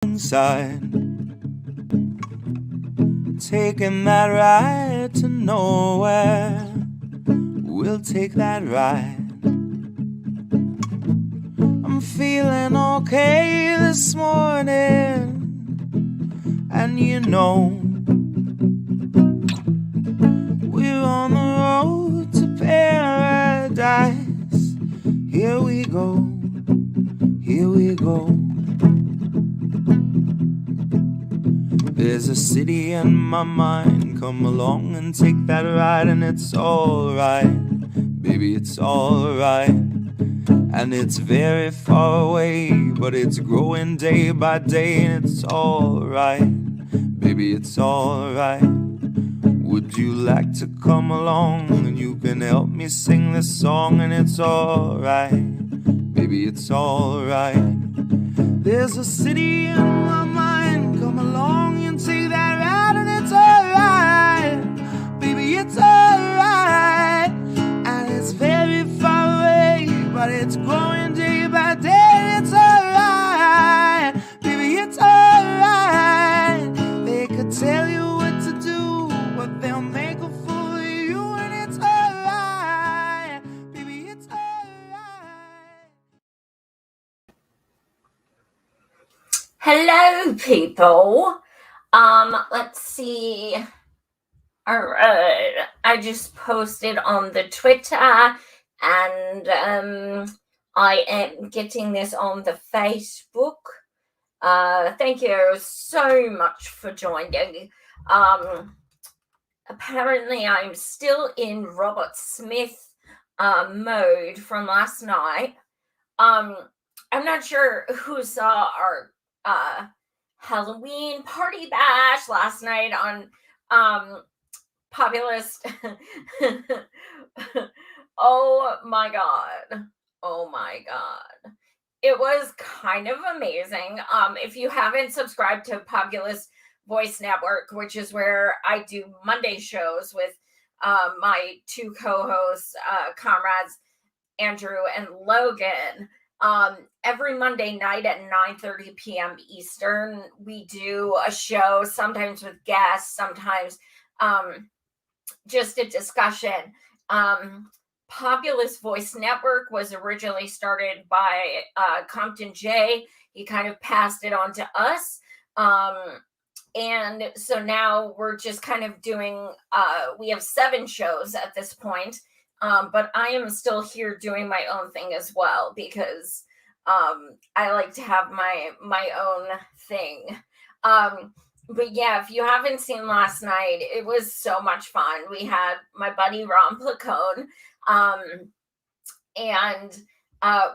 inside, taking that ride to nowhere. We'll take that ride. I'm feeling okay this morning, and you know, we're on the road to paradise. Here we go, here we go. There's a city in my mind, come along and take that ride, and it's alright, baby, it's alright. And it's very far away, but it's growing day by day, and it's alright, baby, it's alright. Would you like to come along, and you can help me sing this song, and it's alright, baby, it's alright. There's a city in my mind, come along and take that ride, and it's alright, baby, it's alright. And it's very far away, but it's growing day by day, it's alright, baby, it's alright. They could tell you what to do, but they'll make a fool of you, and it's alright, baby, it's alright. Hello, people. Let's see. All right. I just posted on the Twitter, and I am getting this on the Facebook. Thank you so much for joining. Apparently, I'm still in Robert Smith mode from last night. I'm not sure who saw our Halloween party bash last night on Populist. Oh my god, it was kind of amazing. If you haven't subscribed to Populist Voice Network, which is where I do Monday shows with my two co-hosts, comrades Andrew and Logan, every Monday night at 9:30 p.m. Eastern, we do a show, sometimes with guests, sometimes just a discussion. Populist Voice Network was originally started by Compton J. He kind of passed it on to us. And so now we're just kind of doing, we have 7 shows at this point. But I am still here doing my own thing as well, because I like to have my own thing. But yeah, if you haven't seen last night, it was so much fun. We had my buddy Ron Placone, and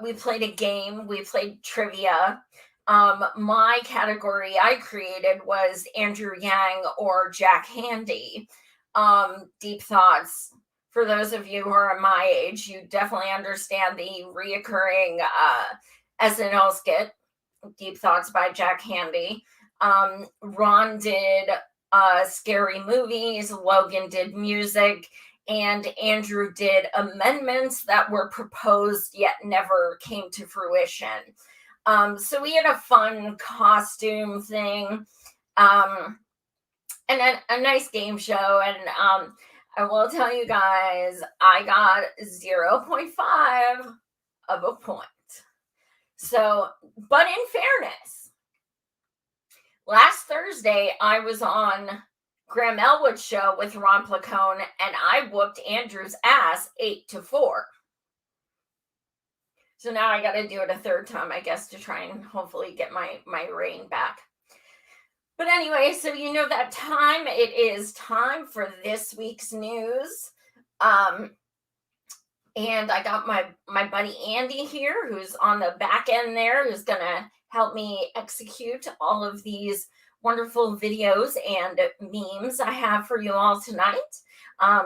we played a game. We played trivia. My category I created was Andrew Yang or Jack Handy. Deep Thoughts. For those of you who are my age, you definitely understand the reoccurring SNL skit, Deep Thoughts by Jack Handy. Ron did scary movies, Logan did music, and Andrew did amendments that were proposed yet never came to fruition. So we had a fun costume thing, and a nice game show, and I will tell you guys, I got 0.5 of a point. So, but in fairness, last Thursday, I was on Graham Elwood's show with Ron Placone, and I whooped Andrew's ass 8-4. So now I got to do it a third time, I guess, to try and hopefully get my reign back. But anyway, so you know that time. It is time for this week's news. And I got my buddy Andy here, who's on the back end there, who's going to help me execute all of these wonderful videos and memes I have for you all tonight.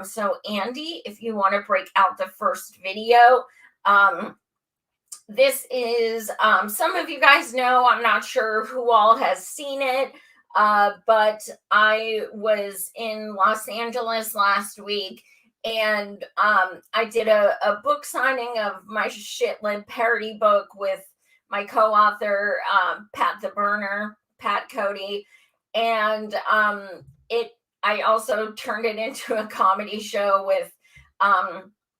So Andy, if you want to break out the first video, this is, some of you guys know, I'm not sure who all has seen it, but I was in Los Angeles last week, and I did a book signing of my Shitlib parody book with my co-author, Pat the Burner. Pat Cody, and I also turned it into a comedy show with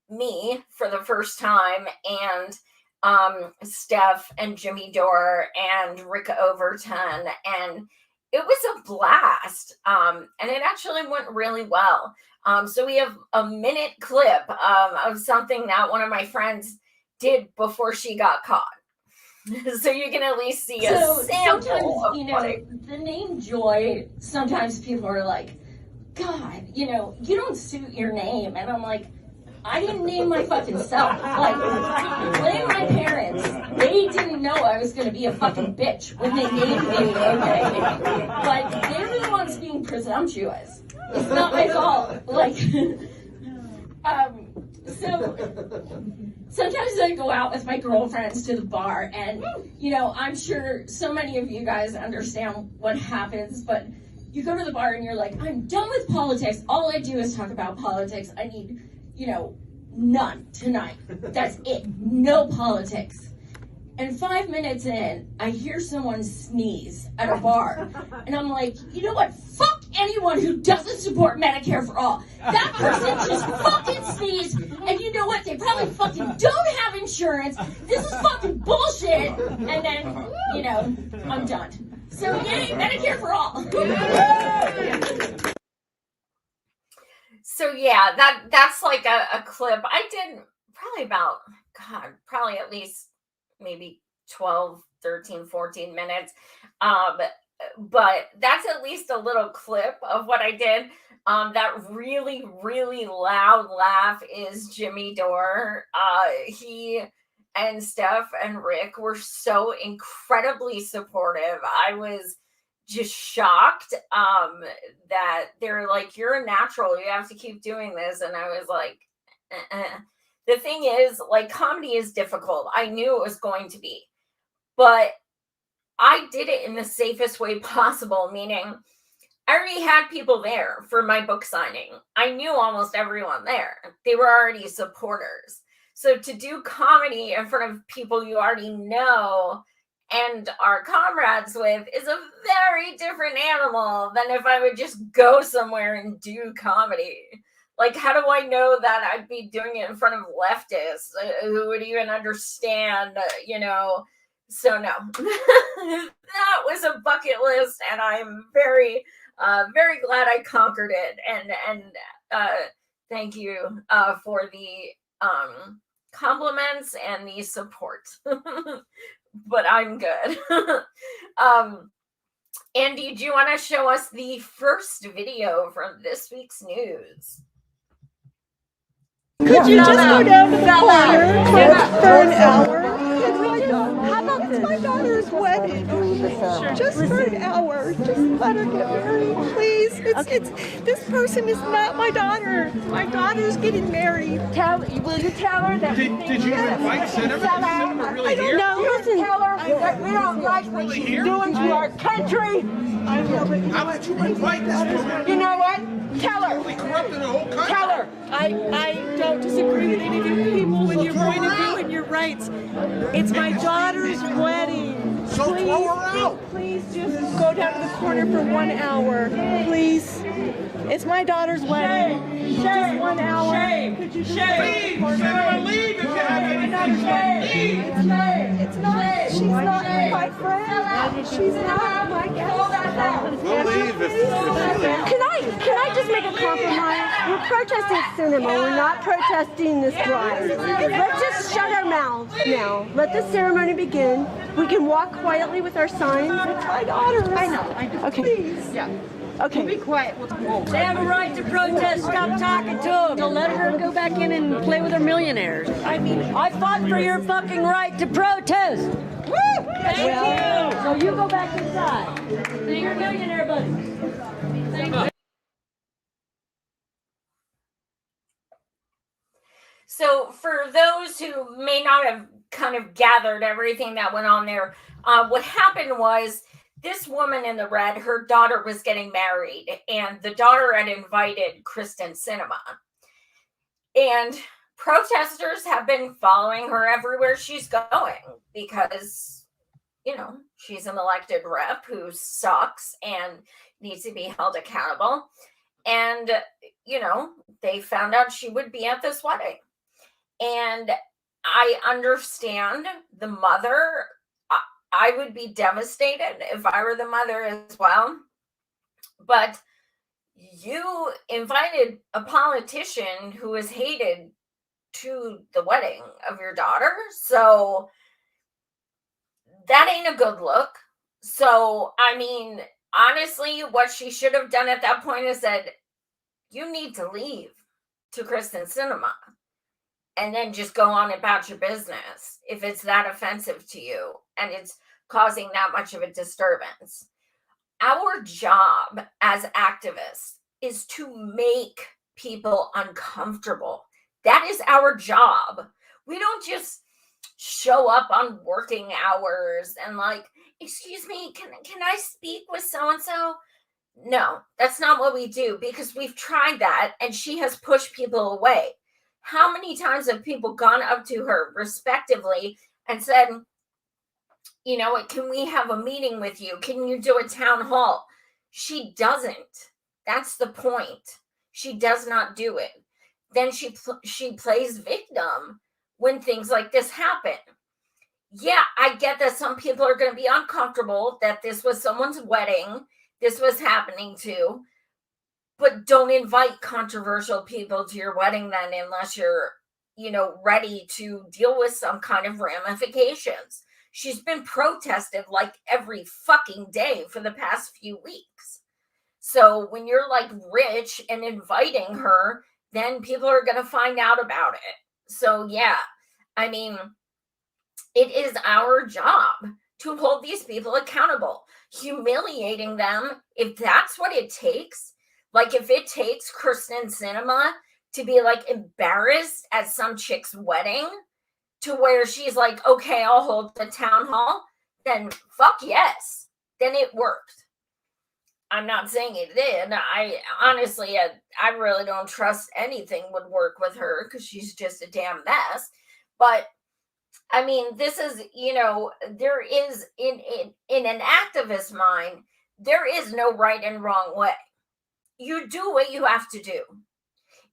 me for the first time, and Steph and Jimmy Dore and Rick Overton, and it was a blast. And it actually went really well. So we have a minute clip of something that one of my friends did before she got caught. So you can at least see a sample of the name Joy, sometimes people are like, God, you don't suit your name. And I'm like, I didn't name my fucking self. Like, blame my parents. They didn't know I was going to be a fucking bitch when they named me, okay? Like, they're the ones being presumptuous. It's not my fault. Like, so sometimes I go out with my girlfriends to the bar, and, I'm sure so many of you guys understand what happens, but you go to the bar and you're like, I'm done with politics. All I do is talk about politics. I need, none tonight. That's it. No politics. And 5 minutes in, I hear someone sneeze at a bar. And I'm like, you know what? Fuck anyone who doesn't support Medicare for all. That person just fucking sneezed. And you know what? They probably fucking don't have insurance. This is fucking bullshit. And then, I'm done. So yay, Medicare for all. So yeah, that's like a clip. I did probably at least maybe 12, 13, 14 minutes. But that's at least a little clip of what I did. That really, really loud laugh is Jimmy Dore. He and Steph and Rick were so incredibly supportive. I was just shocked that they're like, you're a natural, you have to keep doing this. And I was like, The thing is, like, comedy is difficult. I knew it was going to be, but I did it in the safest way possible, meaning I already had people there for my book signing. I knew almost everyone there. They were already supporters. So to do comedy in front of people you already know and are comrades with is a very different animal than if I would just go somewhere and do comedy. Like, how do I know that I'd be doing it in front of leftists who would even understand, So no, that was a bucket list, and I'm very, very glad I conquered it. And thank you for the compliments and the support. But I'm good. Andy, do you want to show us the first video from this week's news? Could you just go down to the corner for an hour? How about this? It's my daughter's wedding. Just for an hour. Just let her get married, please. This person is not my daughter. My daughter's getting married. Will you tell her that? Did you invite Senator? Is Senator really here? No, listen. Tell her that we don't like what she's doing to our country. How would you invite this woman? You know what? Tell her. We corrupted the whole country. Tell her. I don't disagree with any of you people when you're going to ruin your rights. It's my daughter's wedding. So throw her out. Please just go down to the corner for 1 hour. Please. It's my daughter's wedding. Just 1 hour. Could you just Leave. Senator, leave if you have anything. Leave. It's not. She's not my friend. She's not my guest. We'll leave if Can I just make a compromise? We're protesting cinema. We're not protesting this bride. Let's just shut our mouths now. Let the ceremony begin. We can walk quietly with our signs. It's my daughter. I know. Okay. Please. Yeah. Okay. Be quiet. They have a right to protest. Stop talking to them. To let her go back in and play with her millionaires. I fought for your fucking right to protest. Woo! Thank you. So you go back inside. So you're a millionaire, buddy. Thank you. So for those who may not have kind of gathered everything that went on there, what happened was this woman in the red, her daughter was getting married, and the daughter had invited Kristen Sinema. And protesters have been following her everywhere she's going because, you know, she's an elected rep who sucks and needs to be held accountable. And, you know, they found out she would be at this wedding. And I understand the mother. I would be devastated if I were the mother as well. But you invited a politician who is hated to the wedding of your daughter. So that ain't a good look. So, I mean, honestly, what she should have done at that point is said, you need to leave to Kristen Sinema and then just go on about your business if it's that offensive to you and it's causing that much of a disturbance. Our job as activists is to make people uncomfortable. That is our job. We don't just show up on working hours and like, excuse me, can I speak with so-and-so? No, that's not what we do, because we've tried that and she has pushed people away. How many times have people gone up to her respectively and said, you know what, can we have a meeting with you? Can you do a town hall? She doesn't. That's the point. She does not do it. Then she plays victim when things like this happen. Yeah, I get that some people are going to be uncomfortable that this was someone's wedding, this was happening to, but don't invite controversial people to your wedding then unless you're, you know, ready to deal with some kind of ramifications. She's been protested like every fucking day for the past few weeks. So when you're like rich and inviting her, then people are going to find out about it. So yeah, I mean, it is our job to hold these people accountable, humiliating them if that's what it takes. Like if it takes Kristen Sinema to be like embarrassed at some chick's wedding to where she's like, okay, I'll hold the town hall, then fuck yes, then it worked. I'm not saying it did. I honestly, I really don't trust anything would work with her because she's just a damn mess. But I mean, this is, you know, there is in an activist mind, there is no right and wrong way. You do what you have to do.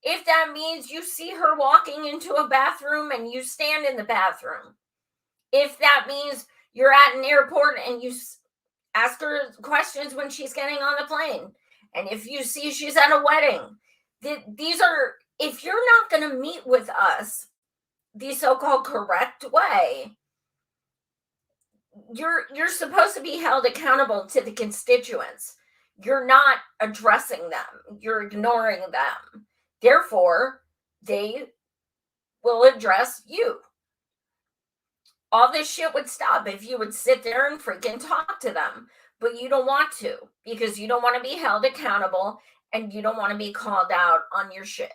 If that means you see her walking into a bathroom and you stand in the bathroom, if that means you're at an airport and you ask her questions when she's getting on the plane, and if you see she's at a wedding, these are, if you're not going to meet with us the so-called correct way, you're supposed to be held accountable to the constituents. You're not addressing them. You're ignoring them. Therefore, they will address you. All this shit would stop if you would sit there and freaking talk to them. But you don't want to, because you don't want to be held accountable and you don't want to be called out on your shit.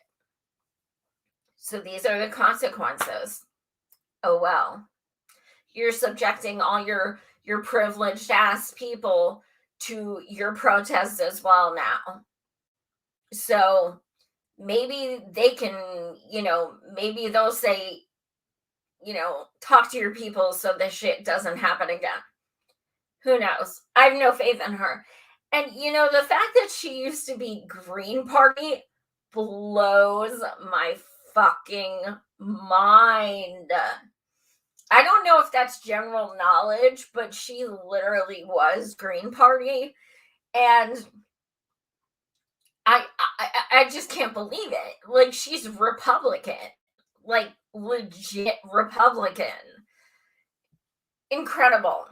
So these are the consequences. Oh well. You're subjecting all your privileged ass people to your protests as well now. So maybe they can, you know, maybe they'll say, you know, talk to your people so this shit doesn't happen again. Who knows? I have no faith in her. And, you know, the fact that she used to be Green Party blows my fucking mind. I don't know if that's general knowledge, but she literally was Green Party. And I just can't believe it. Like, she's Republican. Like, legit Republican. Incredible.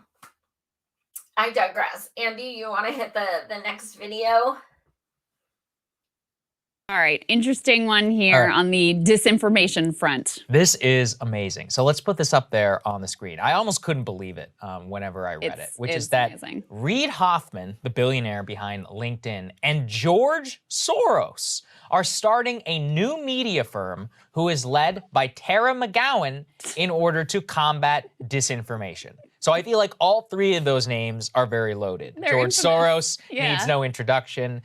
I digress. Andy, you want to hit the next video? All right, interesting one here on the disinformation front. This is amazing. So let's put this up there on the screen. I almost couldn't believe it whenever I read it, which is that amazing. Reid Hoffman, the billionaire behind LinkedIn, and George Soros are starting a new media firm who is led by Tara McGowan in order to combat disinformation. So I feel like all three of those names are very loaded. They're George infamous. Soros Yeah. needs no introduction.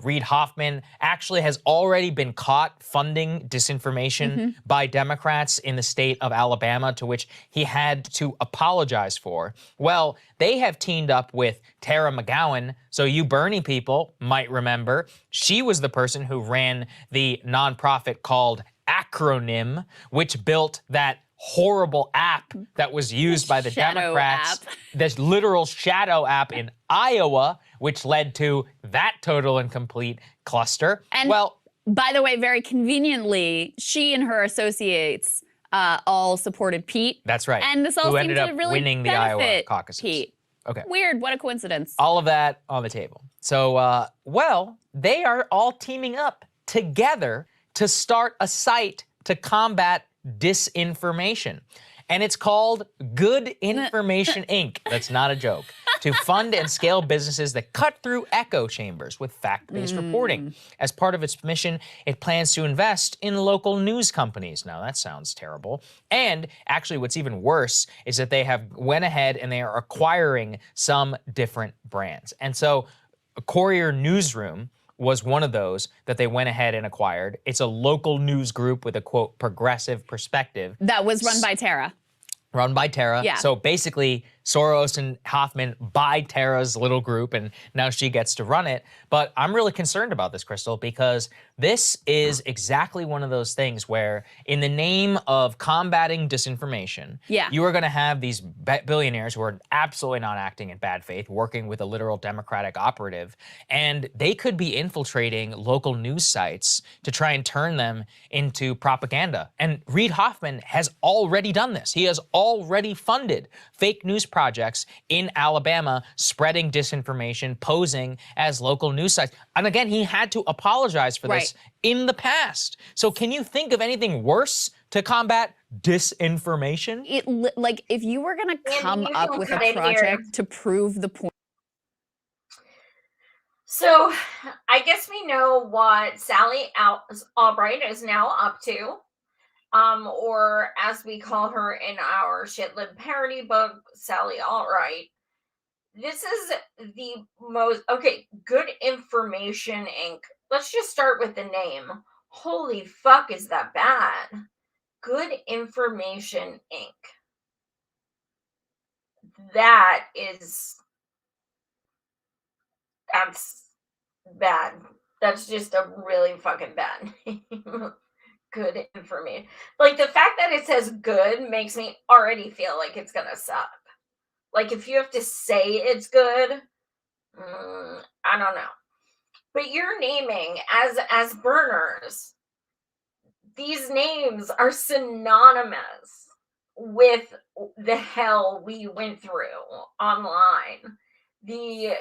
Reid Hoffman actually has already been caught funding disinformation by Democrats in the state of Alabama, to which he had to apologize for. Well, they have teamed up with Tara McGowan. So you Bernie people might remember, she was the person who ran the nonprofit called Acronym, which built that horrible app that was used by the Shadow Democrats, app. this literal shadow app in Iowa, which led to that total and complete cluster. And well, by the way, very conveniently, she and her associates all supported Pete. that's right. And this all who seemed ended to up really winning the Iowa benefit caucuses. Pete. Okay. Weird. What a coincidence. All of that on the table. So, well, they are all teaming up together to start a site to combat disinformation. And it's called Good Information Inc. That's not a joke. To fund and scale businesses that cut through echo chambers with fact-based reporting. As part of its mission, it plans to invest in local news companies. Now, that sounds terrible. And actually, what's even worse is that they have went ahead and they are acquiring some different brands. And so, Courier Newsroom was one of those that they went ahead and acquired. It's a local news group with a, quote, progressive perspective. That was run by Tara. Run by Tara. Yeah. So basically, Soros and Hoffman buy Tara's little group, and now she gets to run it. But I'm really concerned about this, Crystal, because this is exactly one of those things where, in the name of combating disinformation, you are going to have these billionaires who are absolutely not acting in bad faith, working with a literal Democratic operative, and they could be infiltrating local news sites to try and turn them into propaganda. And Reid Hoffman has already done this. He has already funded fake news projects in Alabama, spreading disinformation, posing as local news sites. And again, he had to apologize for this in the past. So can you think of anything worse to combat disinformation? Like, if you were going to come up with a project to prove the point. So I guess we know what Sally Albright is now up to. Or as we call her in our Shitlib parody book, Sally Albright. This is the most, Good Information Inc. Let's just start with the name. Holy fuck, is that bad? Good Information Inc. That's bad. That's just a really fucking bad name. Good information. Like, the fact that it says good makes me already feel like it's gonna suck. Like, if you have to say it's good, I don't know. But you're naming as burners, these names are synonymous with the hell we went through online. The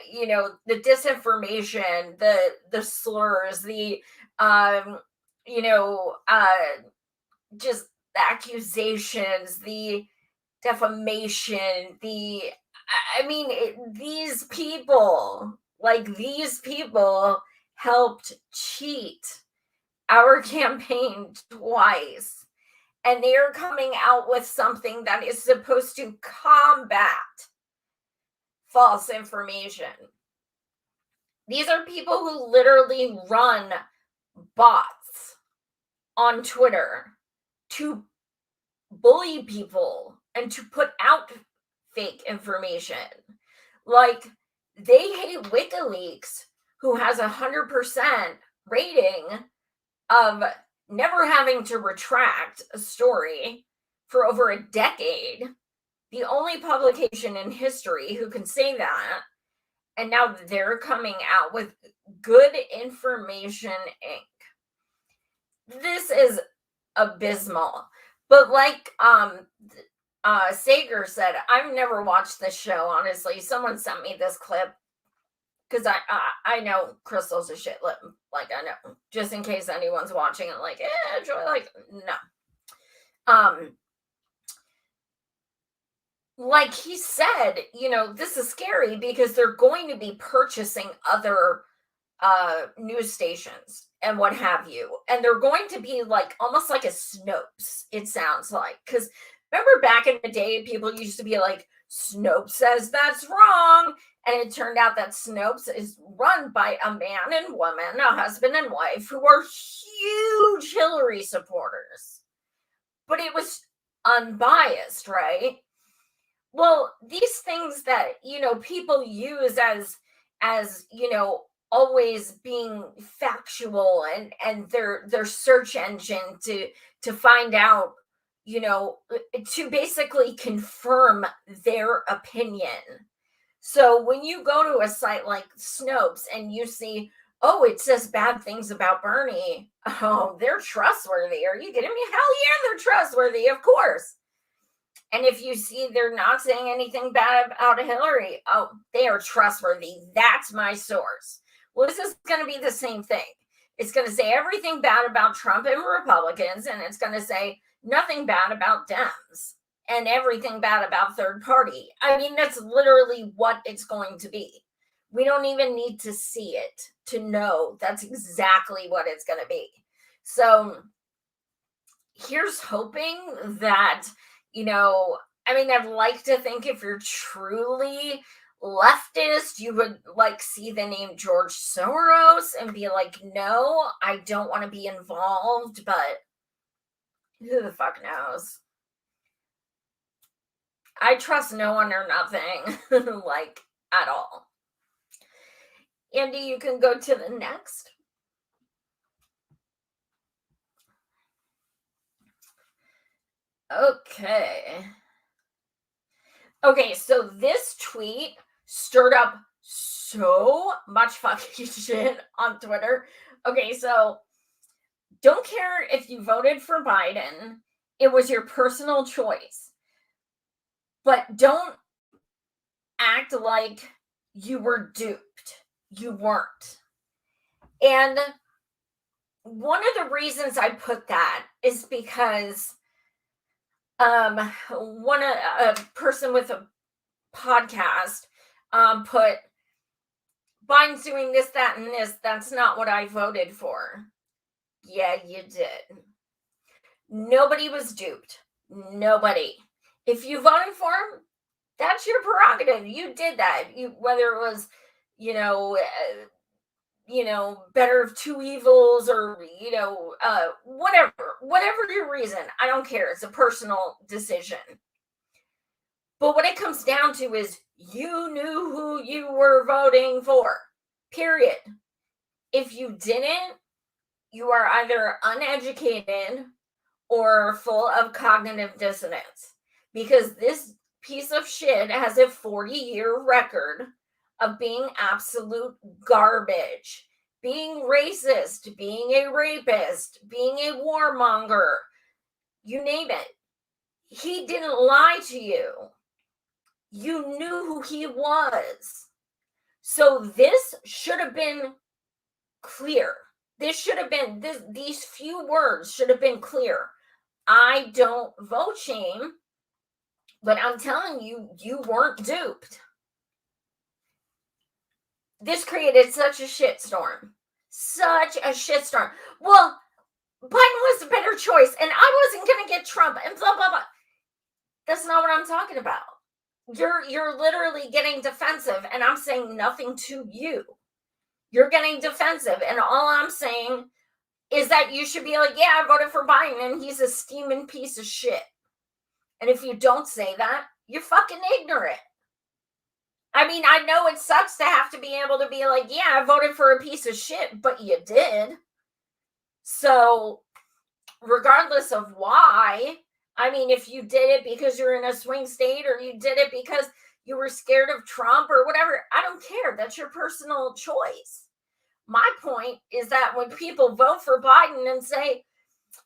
disinformation, the slurs, just the accusations, the defamation, these people helped cheat our campaign twice. And they are coming out with something that is supposed to combat false information. These are people who literally run bots on Twitter to bully people and to put out fake information. Like, they hate WikiLeaks, who has 100% rating of never having to retract a story for over a decade. The only publication in history who can say that. And now they're coming out with Good Information Inc. This is abysmal. But like Sager said, I've never watched this show, honestly. Someone sent me this clip because I know Crystal's a shitlip. Like, I know. Just in case anyone's watching it, like, Joy, like, no. Like he said, this is scary because they're going to be purchasing other news stations and what have you. And they're going to be like almost like a Snopes, it sounds like. Because remember back in the day, people used to be like, Snopes says that's wrong. And it turned out that Snopes is run by a man and woman, a husband and wife, who are huge Hillary supporters. But it was unbiased, right? Well, these things that, people use as always being factual and their search engine to find out, to basically confirm their opinion. So when you go to a site like Snopes and you see, oh, it says bad things about Bernie, oh, they're trustworthy. Are you kidding me? Hell yeah, they're trustworthy, of course. And if you see they're not saying anything bad about Hillary, oh, they are trustworthy. That's my source. Well, this is going to be the same thing. It's going to say everything bad about Trump and Republicans, and it's going to say nothing bad about Dems and everything bad about third party. I mean, that's literally what it's going to be. We don't even need to see it to know that's exactly what it's going to be. So here's hoping that, I'd like to think if you're truly leftist, you would see the name George Soros and be like, no, I don't want to be involved, but who the fuck knows? I trust no one or nothing, at all. Andy, you can go to the next. Okay, so this tweet stirred up so much fucking shit on Twitter. Okay, so don't care if you voted for Biden. It was your personal choice. But don't act like you were duped. You weren't. And one of the reasons I put that is because a person with a podcast put Biden's doing this, that, and this. That's not what I voted for. Yeah, you did. Nobody was duped. Nobody. If you voted for him, that's your prerogative. You did that. Whether it was, better of two evils or, whatever your reason. I don't care. It's a personal decision. But what it comes down to is you knew who you were voting for, period. If you didn't, you are either uneducated or full of cognitive dissonance, because this piece of shit has a 40-year record of being absolute garbage, being racist, being a rapist, being a warmonger, you name it. He didn't lie to you. You knew who he was. So this should have been clear. This should have been, these few words should have been clear. I don't vote shame, but I'm telling you, you weren't duped. This created such a shitstorm. Such a shitstorm. Well, Biden was a better choice, and I wasn't going to get Trump, and blah, blah, blah. That's not what I'm talking about. You're literally getting defensive, and I'm saying nothing to you. You're getting defensive, and all I'm saying is that you should be like, yeah, I voted for Biden, and he's a steaming piece of shit. And if you don't say that, you're fucking ignorant. I mean, I know it sucks to have to be able to be like, yeah, I voted for a piece of shit, but you did. So, regardless of why, I mean, if you did it because you're in a swing state or you did it because you were scared of Trump or whatever, I don't care. That's your personal choice. My point is that when people vote for Biden and say,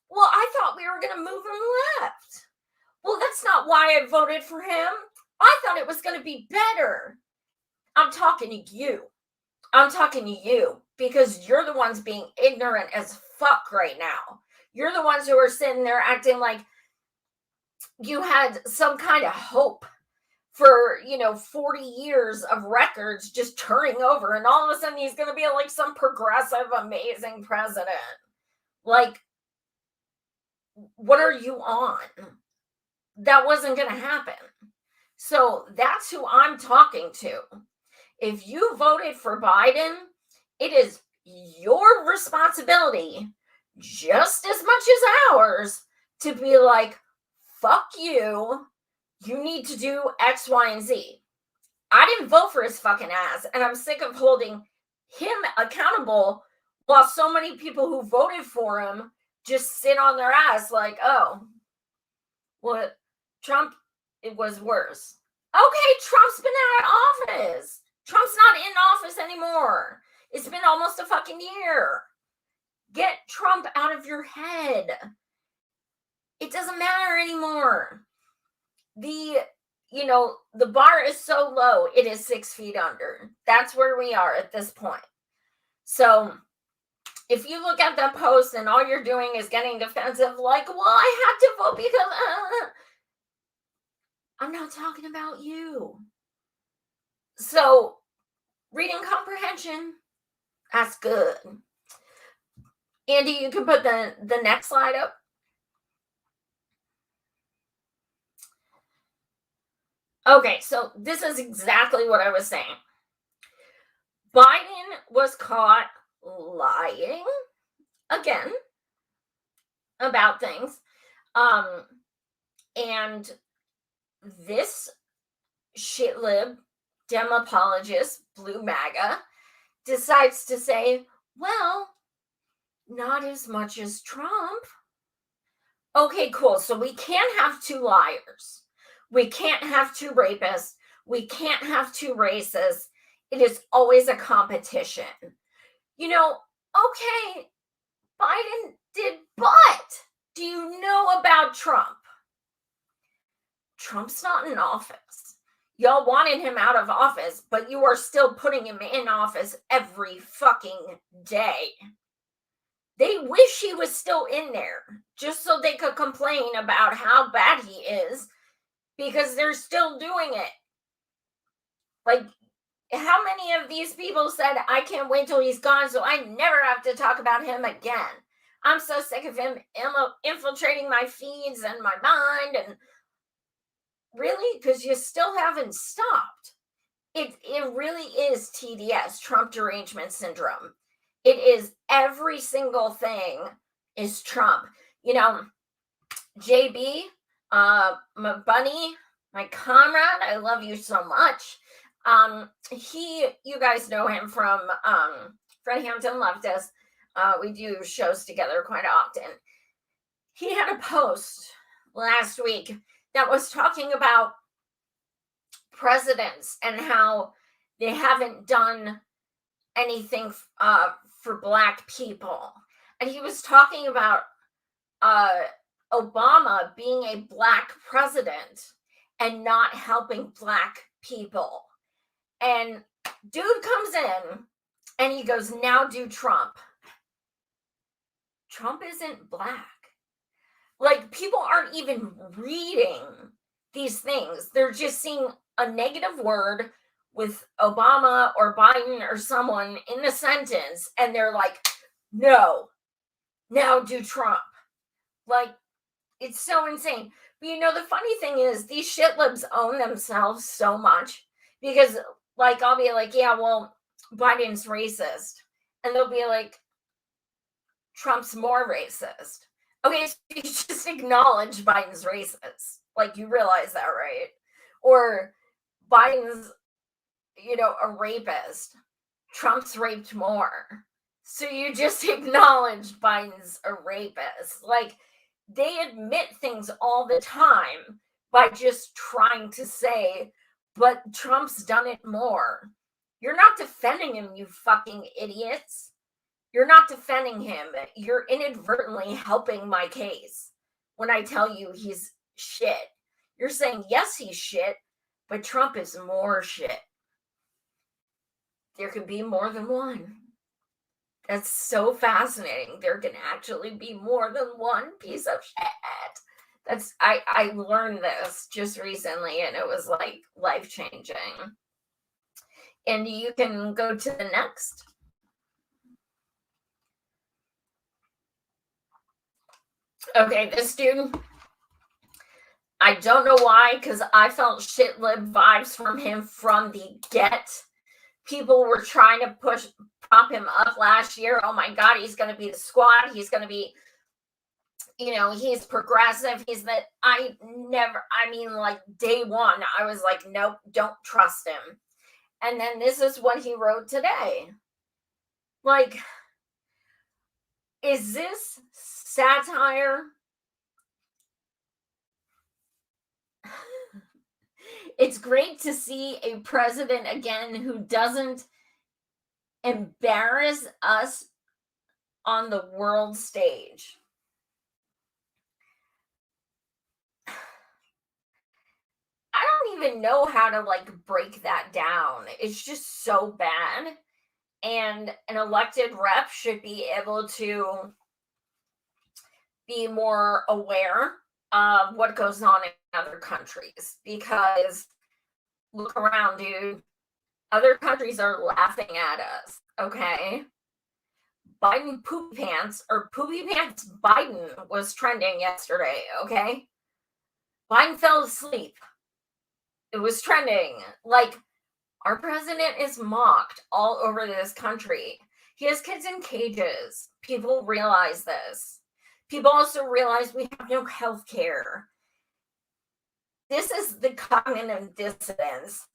well, I thought we were going to move him left. Well, that's not why I voted for him. I thought it was going to be better. I'm talking to you. I'm talking to you because you're the ones being ignorant as fuck right now. You're the ones who are sitting there acting like you had some kind of hope for, 40 years of records just turning over. And all of a sudden he's going to be like some progressive, amazing president. Like, what are you on? That wasn't going to happen. So that's who I'm talking to. If you voted for Biden, it is your responsibility, just as much as ours, to be like, fuck you. You need to do X, Y, and Z. I didn't vote for his fucking ass, and I'm sick of holding him accountable while so many people who voted for him just sit on their ass like, oh, well, Trump, it was worse. Okay, Trump's been out of office. Trump's not in office anymore. It's been almost a fucking year. Get Trump out of your head. It doesn't matter anymore. The bar is so low, it is 6 feet under. That's where we are at this point. So if you look at the post and all you're doing is getting defensive, like, well, I had to vote because I'm not talking about you. So reading comprehension, that's good. Andy, you can put the next slide up. Okay, so this is exactly what I was saying. Biden was caught lying again about things. And this shitlib, Dem apologist, Blue MAGA, decides to say, well, not as much as Trump. Okay, cool. So we can't have two liars. We can't have two rapists. We can't have two racists. It is always a competition. Okay, Biden did, but do you know about Trump? Trump's not in office. Y'all wanted him out of office, but you are still putting him in office every fucking day. They wish he was still in there just so they could complain about how bad he is, because they're still doing it. Like, how many of these people said, I can't wait till he's gone so I never have to talk about him again? I'm so sick of him infiltrating my feeds and my mind. And really? Because you still haven't stopped. It really is TDS, Trump derangement syndrome. It is every single thing is Trump. JB, my bunny, my comrade, I love you so much. You guys know him from Fred Hampton Leftist. We do shows together quite often. He had a post last week that was talking about presidents and how they haven't done anything for Black people. And he was talking about Obama being a Black president and not helping Black people. And dude comes in and he goes, now do Trump. Trump isn't Black. Like, people aren't even reading these things. They're just seeing a negative word with Obama or Biden or someone in the sentence, and they're like, no, now do Trump. Like, it's so insane. But the funny thing is, these shitlibs own themselves so much because, like, I'll be like, yeah, well, Biden's racist. And they'll be like, Trump's more racist. Okay, so you just acknowledge Biden's racist. Like, you realize that, right? Or Biden's, a rapist. Trump's raped more. So you just acknowledge Biden's a rapist. Like, they admit things all the time by just trying to say, but Trump's done it more. You're not defending him, you fucking idiots. You're not defending him. You're inadvertently helping my case when I tell you he's shit. You're saying, yes, he's shit, but Trump is more shit. There could be more than one. That's so fascinating. There can actually be more than one piece of shit. I learned this just recently, and it was like life-changing. And you can go to the next. Okay, this dude, I don't know why, because I felt shit lib vibes from him from the get. People were trying to prop him up last year. Oh my God, he's going to be the squad. He's going to be, he's progressive. Like day one, I was like, nope, don't trust him. And then this is what he wrote today. Like, is this satire? It's great to see a president again who doesn't embarrass us on the world stage. I don't even know how to break that down. It's just so bad. And an elected rep should be able to be more aware of what goes on in other countries, because look around, dude. Other countries are laughing at us, okay? Biden poopy pants Biden was trending yesterday, okay? Biden fell asleep. It was trending. Our president is mocked all over this country. He has kids in cages. People realize this. People also realize we have no health care. This is the cognitive dissonance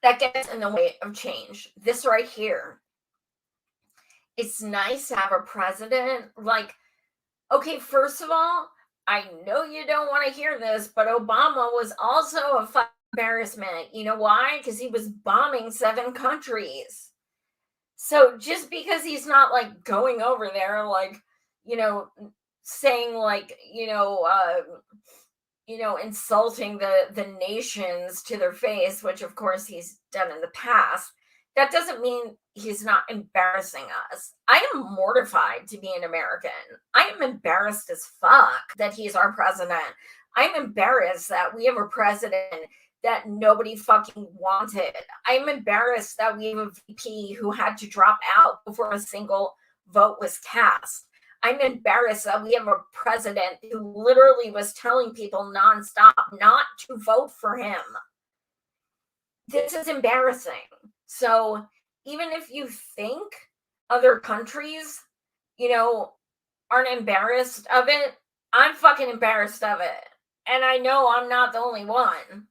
that gets in the way of change. This right here. It's nice to have a president. Okay, first of all, I know you don't want to hear this, but Obama was also a fucking embarrassment. You know why? Because he was bombing 7 countries. So just because he's not going over there, saying insulting the nations to their face, which of course he's done in the past, that doesn't mean he's not embarrassing us. I am mortified to be an American. I am embarrassed as fuck that he's our president. I'm embarrassed that we have a president that nobody fucking wanted. I'm embarrassed that we have a VP who had to drop out before a single vote was cast. I'm embarrassed that we have a president who literally was telling people nonstop not to vote for him. This is embarrassing. So even if you think other countries, aren't embarrassed of it, I'm fucking embarrassed of it. And I know I'm not the only one.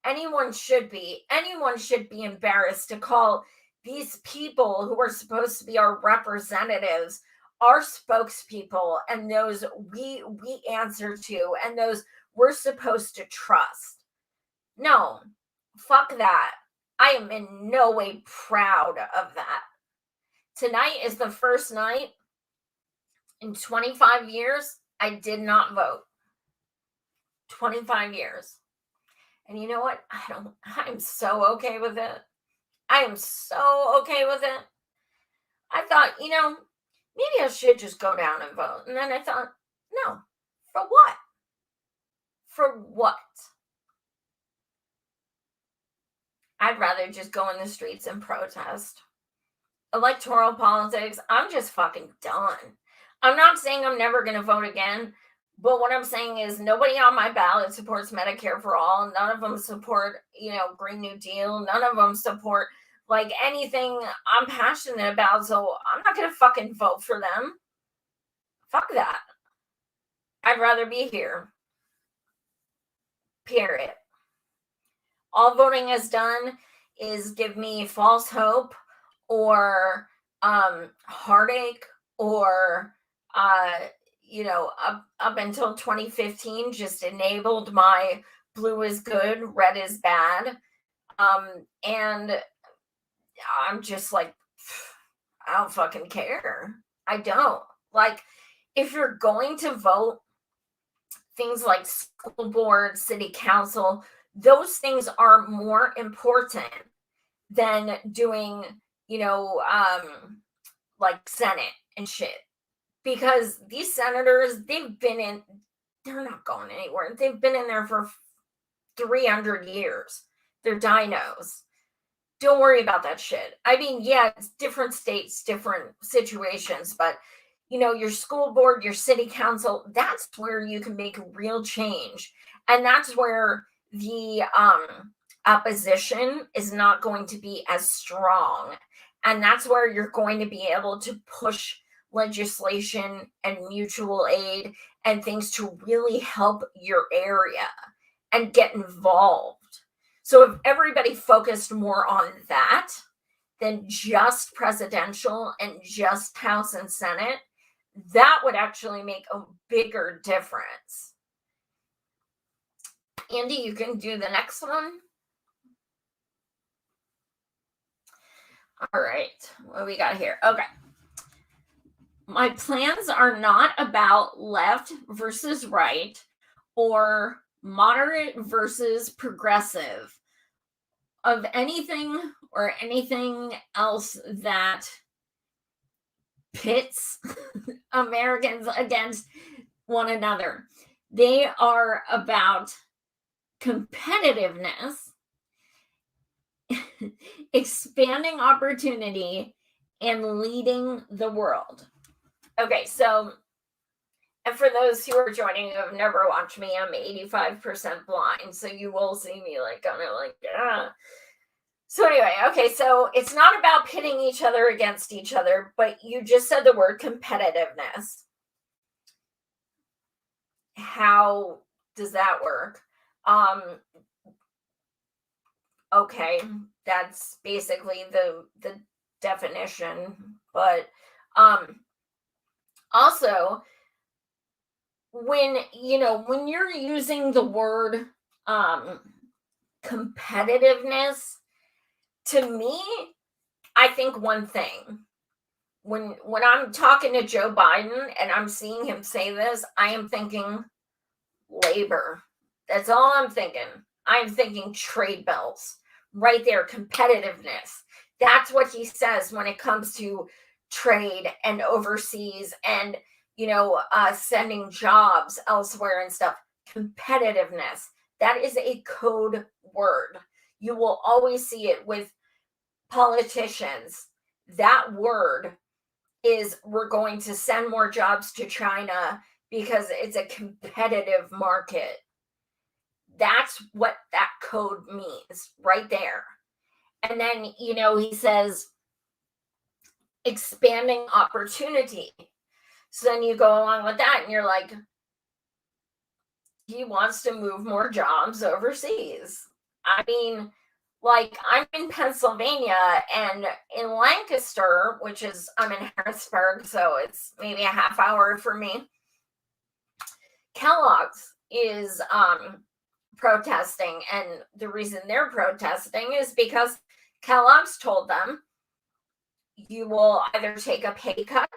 Anyone should be embarrassed to call these people who are supposed to be our representatives, our spokespeople, and those we answer to, and those we're supposed to trust. No, fuck that. I am in no way proud of that. Tonight is the first night in 25 years I did not vote. 25 years. And you know what? I'm so okay with it. I am so okay with it. I thought, maybe I should just go down and vote. And then I thought, no, for what? For what? I'd rather just go in the streets and protest. Electoral politics, I'm just fucking done. I'm not saying I'm never going to vote again, but what I'm saying is nobody on my ballot supports Medicare for all. None of them support, Green New Deal. None of them support anything I'm passionate about. So I'm not going to fucking vote for them. Fuck that. I'd rather be here. Period. All voting has done is give me false hope or heartache or, up until 2015, just enabled my blue is good, red is bad. And I'm just I don't fucking care. I don't. If you're going to vote, things like school board, city council, those things are more important than doing, Senate and shit. Because these senators, they're not going anywhere. They've been in there for 300 years. They're dinos. Don't worry about that shit. I mean, yeah, it's different states, different situations, but your school board, your city council, that's where you can make real change. And that's where the opposition is not going to be as strong. And that's where you're going to be able to push legislation and mutual aid and things to really help your area and get involved. So if everybody focused more on that than just presidential and just House and Senate, that would actually make a bigger difference. Andy, you can do the next one. All right, what do we got here? Okay. My plans are not about left versus right or moderate versus progressive of anything or anything else that pits Americans against one another. They are about competitiveness, expanding opportunity, and leading the world. Okay, so, and for those who are joining who have never watched me, I'm 85% blind, so you will see me like kind of like, ah. So anyway, okay, so it's not about pitting each other against each other, but you just said the word competitiveness. How does that work? Okay, that's basically the definition, but also when you're using the word competitiveness, to me, I think one thing. When I'm talking to Joe Biden and I'm seeing him say this, I am thinking labor. That's all I'm thinking. I'm thinking trade belts. Right there, competitiveness. That's what he says when it comes to trade and overseas and, sending jobs elsewhere and stuff. Competitiveness. That is a code word. You will always see it with politicians. That word is, we're going to send more jobs to China because it's a competitive market. That's what that code means right there. And then, he says expanding opportunity. So then you go along with that and you're like, he wants to move more jobs overseas. I mean, like, I'm in Pennsylvania and in Lancaster, which is, I'm in Harrisburg, so it's maybe a half hour for me. Kellogg's is protesting, and the reason they're protesting is because Kellogg's told them you will either take a pay cut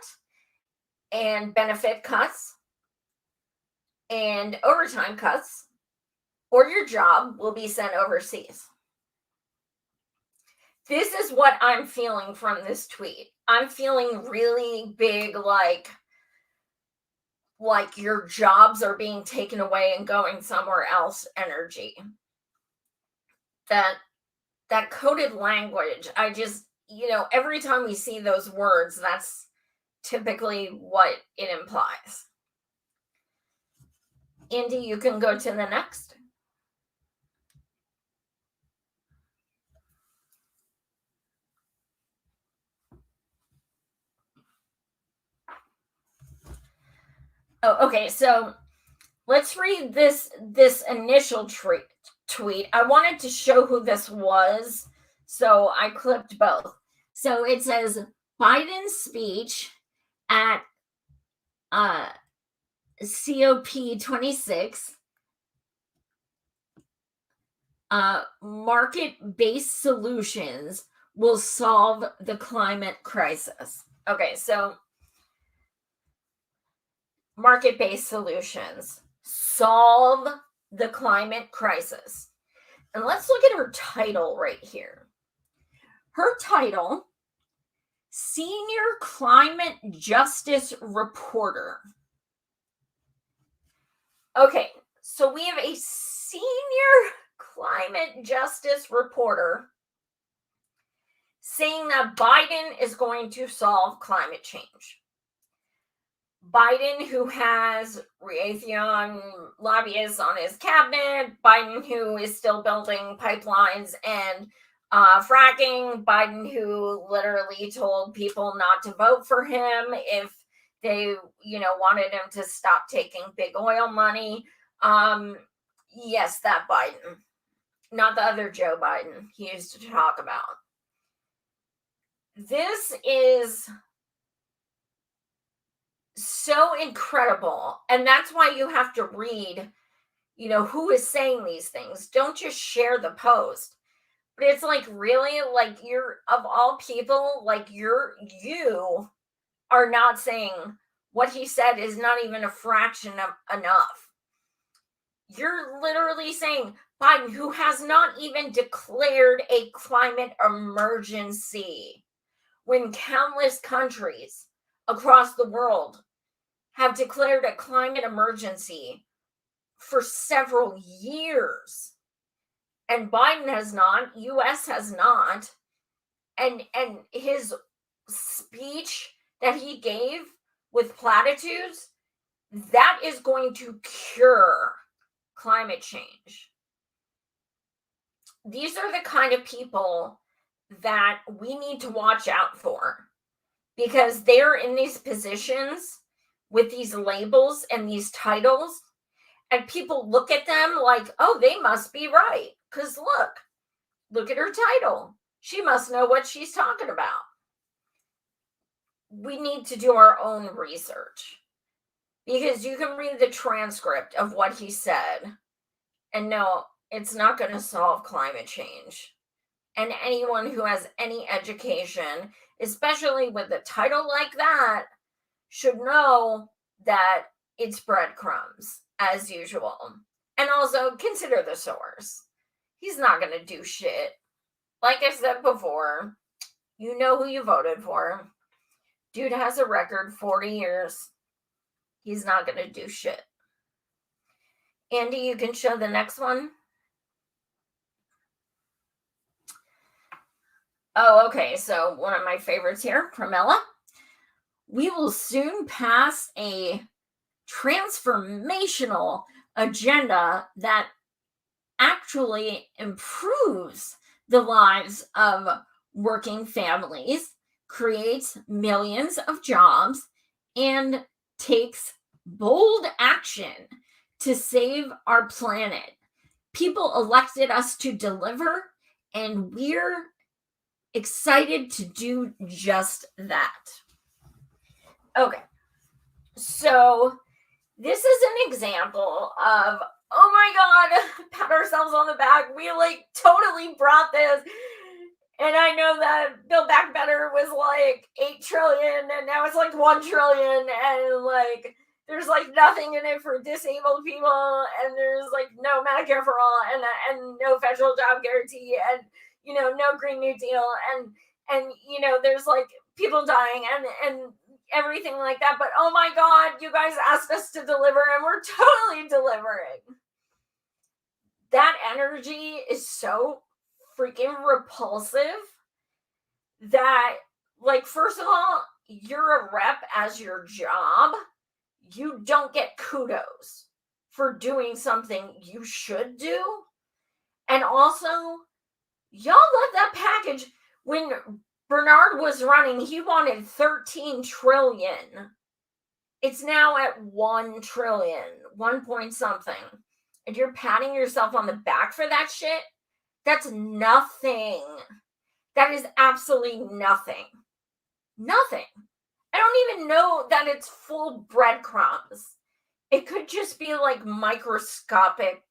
and benefit cuts and overtime cuts, or your job will be sent overseas. This is what I'm feeling from this tweet. I'm feeling really big, like your jobs are being taken away and going somewhere else energy. That coded language, I just, every time we see those words, that's typically what it implies. Andy, you can go to the next. Oh, okay, so let's read this initial tweet. I wanted to show who this was, so I clipped both. So it says, Biden's speech at COP26, market-based solutions will solve the climate crisis. Okay, so market-based solutions solve the climate crisis. And let's look at her title right here. Her title, Senior Climate Justice Reporter. Okay, so we have a senior climate justice reporter saying that Biden is going to solve climate change. Biden, who has Raytheon lobbyists on his cabinet, Biden, who is still building pipelines and fracking, Biden, who literally told people not to vote for him if they, wanted him to stop taking big oil money. Yes, that Biden, not the other Joe Biden he used to talk about. This is so incredible. And that's why you have to read, who is saying these things. Don't just share the post. But it's like, really, like, you're, of all people, like, you are not saying what he said is not even a fraction of enough. You're literally saying Biden, who has not even declared a climate emergency, when countless countries across the world have declared a climate emergency for several years. And Biden has not, US has not. And his speech that he gave with platitudes, that is going to cure climate change. These are the kind of people that we need to watch out for, because they're in these positions with these labels and these titles, and people look at them like, oh, they must be right, because look at her title. She must know what she's talking about. We need to do our own research, because you can read the transcript of what he said, and no, it's not going to solve climate change. And anyone who has any education, especially with a title like that, should know that it's breadcrumbs, as usual. And also consider the source. He's not going to do shit. Like I said before, you know who you voted for. Dude has a record, 40 years. He's not going to do shit. Andy, you can show the next one. Oh, okay. So one of my favorites here, Pramila. We will soon pass a transformational agenda that actually improves the lives of working families, creates millions of jobs, and takes bold action to save our planet. People elected us to deliver, and we're excited to do just that. Okay, so this is an example of, oh my God, pat ourselves on the back. We totally brought this. And I know that Build Back Better was 8 trillion, and now it's 1 trillion, and there's nothing in it for disabled people, and there's no Medicare for all, and no federal job guarantee, and no Green New Deal, and there's people dying and everything like that. But oh my God, you guys asked us to deliver, and we're totally delivering. That energy is so freaking repulsive that, first of all, you're a rep as your job. You don't get kudos for doing something you should do. And also, y'all love that package. When Bernard was running, he wanted 13 trillion. It's now at 1 trillion, 1 point something. And you're patting yourself on the back for that shit? That's nothing. That is absolutely nothing. Nothing. I don't even know that it's full breadcrumbs. It could just be microscopic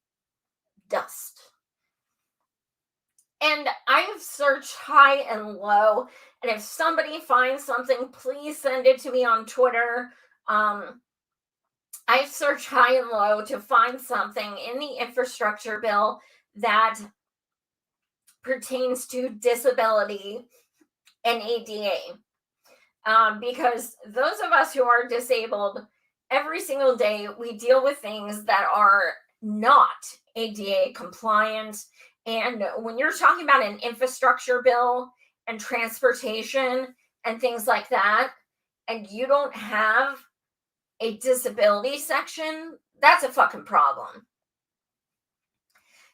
dust. And I have searched high and low. And if somebody finds something, please send it to me on Twitter. I've searched high and low to find something in the infrastructure bill that pertains to disability and ADA. Because those of us who are disabled, every single day we deal with things that are not ADA compliant. And when you're talking about an infrastructure bill and transportation and things like that, and you don't have a disability section, that's a fucking problem.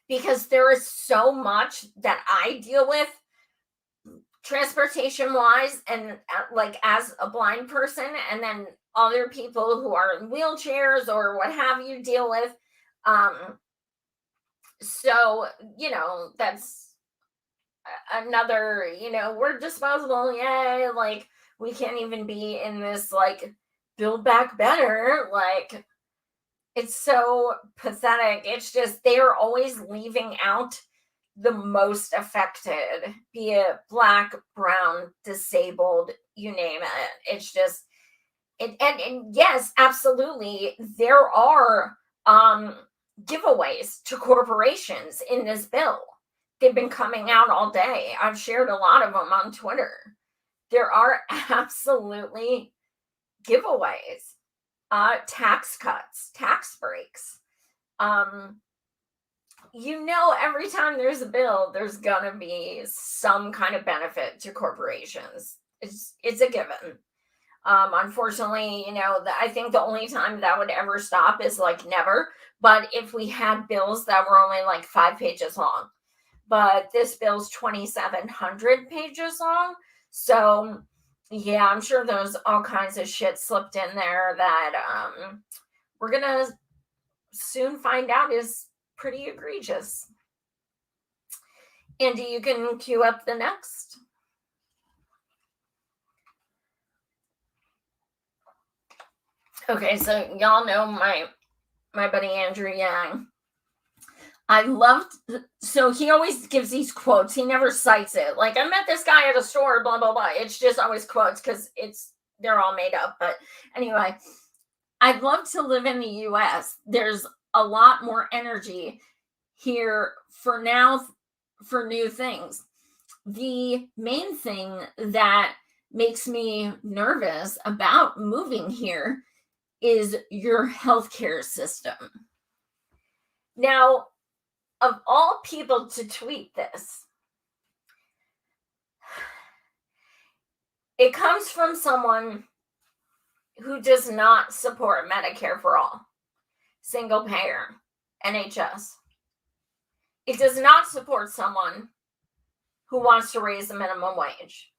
Because there is so much that I deal with transportation wise and like as a blind person, and then other people who are in wheelchairs or what have you deal with. So, you know, that's another, you know, we're disposable. Yay. Like, we can't even be in this, like, Build Back Better. Like, it's so pathetic. It's just, they are always leaving out the most affected, be it Black, brown, disabled, you name it. It's just, and yes, absolutely, there are giveaways to corporations in this bill. They've been coming out all day. I've shared a lot of them on Twitter. There are absolutely giveaways, tax cuts, tax breaks. You know, every time there's a bill, there's gonna be some kind of benefit to corporations. It's a given. Unfortunately, you know, I think the only time that would ever stop is like never. But if we had bills that were only like 5 pages long, but this bill's 2,700 pages long. So yeah, I'm sure there's all kinds of shit slipped in there that we're gonna soon find out is pretty egregious. Andy, you can cue up the next. Okay, so y'all know my buddy Andrew Yang. I loved, so he always gives these quotes. He never cites it. Like, I met this guy at a store, blah, blah, blah. It's just always quotes because they're all made up. But anyway, I'd love to live in the US. There's a lot more energy here for now for new things. The main thing that makes me nervous about moving here is your healthcare system. Now, of all people to tweet this, it comes from someone who does not support Medicare for all, single payer, NHS. It does not support someone who wants to raise the minimum wage.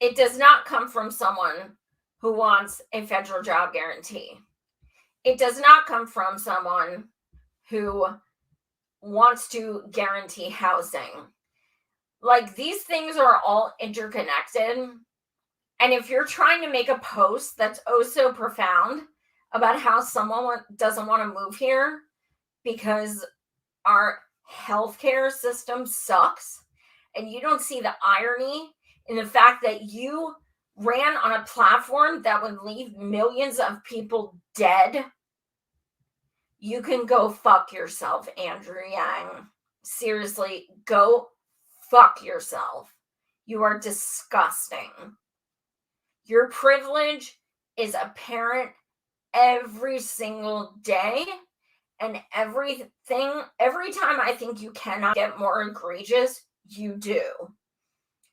It does not come from someone who wants a federal job guarantee. It does not come from someone who wants to guarantee housing. Like, these things are all interconnected. And if you're trying to make a post that's oh so profound about how someone doesn't want to move here because our healthcare system sucks, and you don't see the irony in the fact that you ran on a platform that would leave millions of people dead, you can go fuck yourself, Andrew Yang. Seriously, go fuck yourself. You are disgusting. Your privilege is apparent every single day, and every time I think you cannot get more egregious, you do.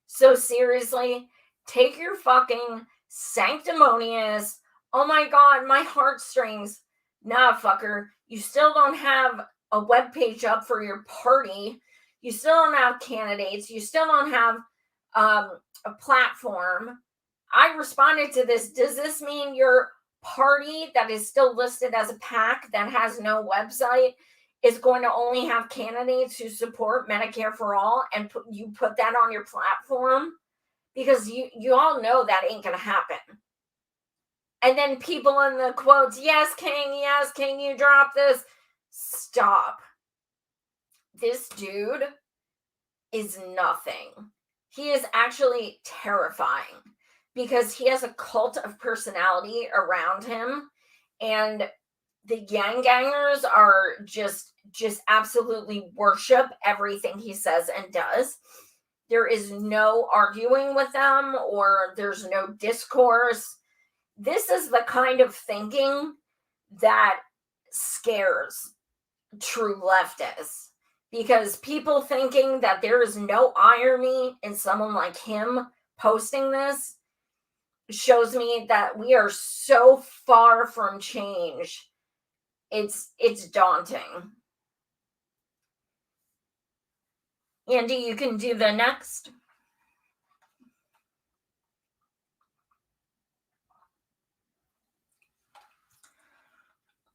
So seriously, take your fucking sanctimonious, oh my God, my heartstrings. Nah, fucker. You still don't have a webpage up for your party. You still don't have candidates. You still don't have a platform. I responded to this. Does this mean your party that is still listed as a PAC that has no website is going to only have candidates who support Medicare for all, and you put that on your platform? Because you all know that ain't going to happen. And then people in the quotes, yes, can you drop this? Stop. This dude is nothing. He is actually terrifying because he has a cult of personality around him, and the Yang Gangers are just absolutely worship everything he says and does. There is no arguing with them, or there's no discourse. This is the kind of thinking that scares true leftists, because people thinking that there is no irony in someone like him posting this, shows me that we are so far from change. It's daunting. Andy, you can do the next.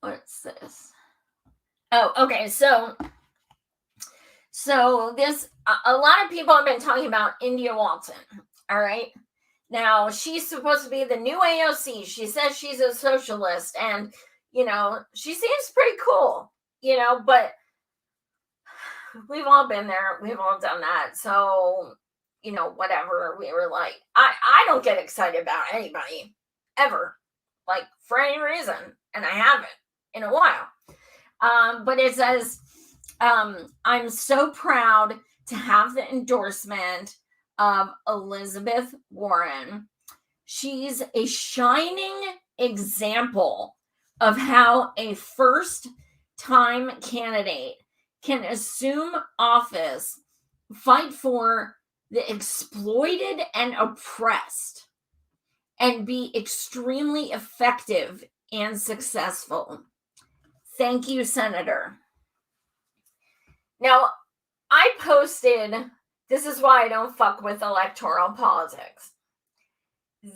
What's this? Oh, okay. So this, a lot of people have been talking about India Walton. All right. Now, she's supposed to be the new AOC. She says she's a socialist, and, you know, she seems pretty cool, you know, but we've all been there. We've all done that. So, you know, whatever. We were like, I don't get excited about anybody ever, like, for any reason. And I haven't in a while. But it says, I'm so proud to have the endorsement of Elizabeth Warren. She's a shining example of how a first-time candidate can assume office, fight for the exploited and oppressed, and be extremely effective and successful. Thank you, Senator. Now, I posted, this is why I don't fuck with electoral politics.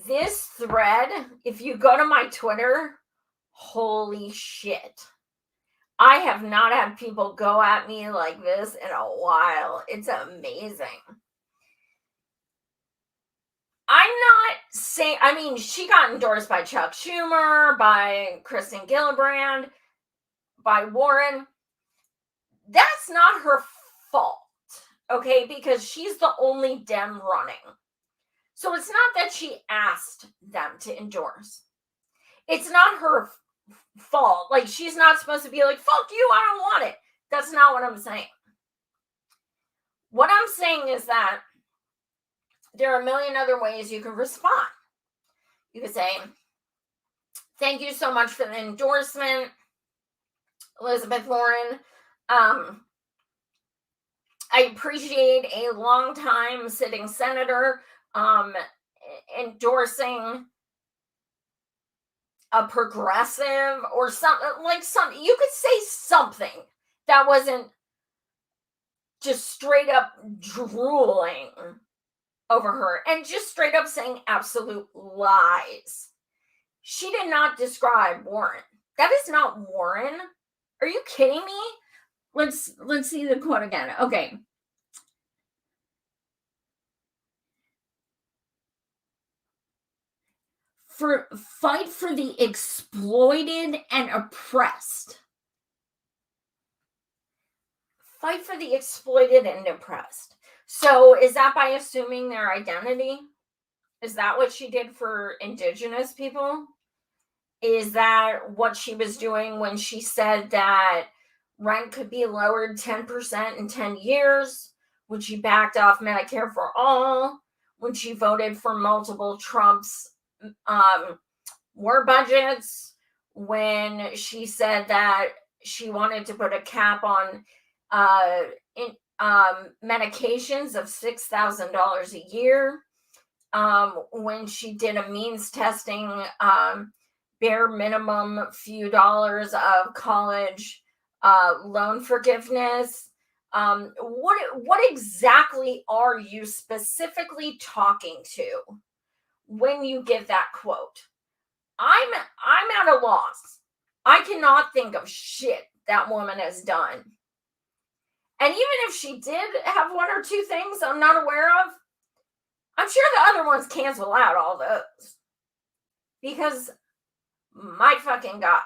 This thread, if you go to my Twitter, holy shit. I have not had people go at me like this in a while. It's amazing. I'm not saying, I mean, she got endorsed by Chuck Schumer, by Kristen Gillibrand, by Warren. That's not her fault, okay? Because she's the only Dem running. So it's not that she asked them to endorse. It's not her fault. Like, she's not supposed to be like, fuck you, I don't want it. That's not what I'm saying. What I'm saying is that there are a million other ways you can respond. You could say, thank you so much for the endorsement, Elizabeth Warren. I appreciate a long-time sitting senator endorsing a progressive or something, like something. You could say something that wasn't just straight up drooling over her and just straight up saying absolute lies. She did not describe Warren. That is not Warren. Are you kidding me? Let's see the quote again. Okay. Fight for the exploited and oppressed. Fight for the exploited and oppressed. So is that by assuming their identity? Is that what she did for Indigenous people? Is that what she was doing when she said that rent could be lowered 10% in 10 years? When she backed off Medicare for all? When she voted for multiple Trump's war budgets? When she said that she wanted to put a cap on medications of $6,000 a year? When she did a means testing bare minimum few dollars of college loan forgiveness. What exactly are you specifically talking to when you give that quote? I'm at a loss. I cannot think of shit that woman has done. And even if she did have one or two things I'm not aware of, I'm sure the other ones cancel out all those. Because, my fucking God.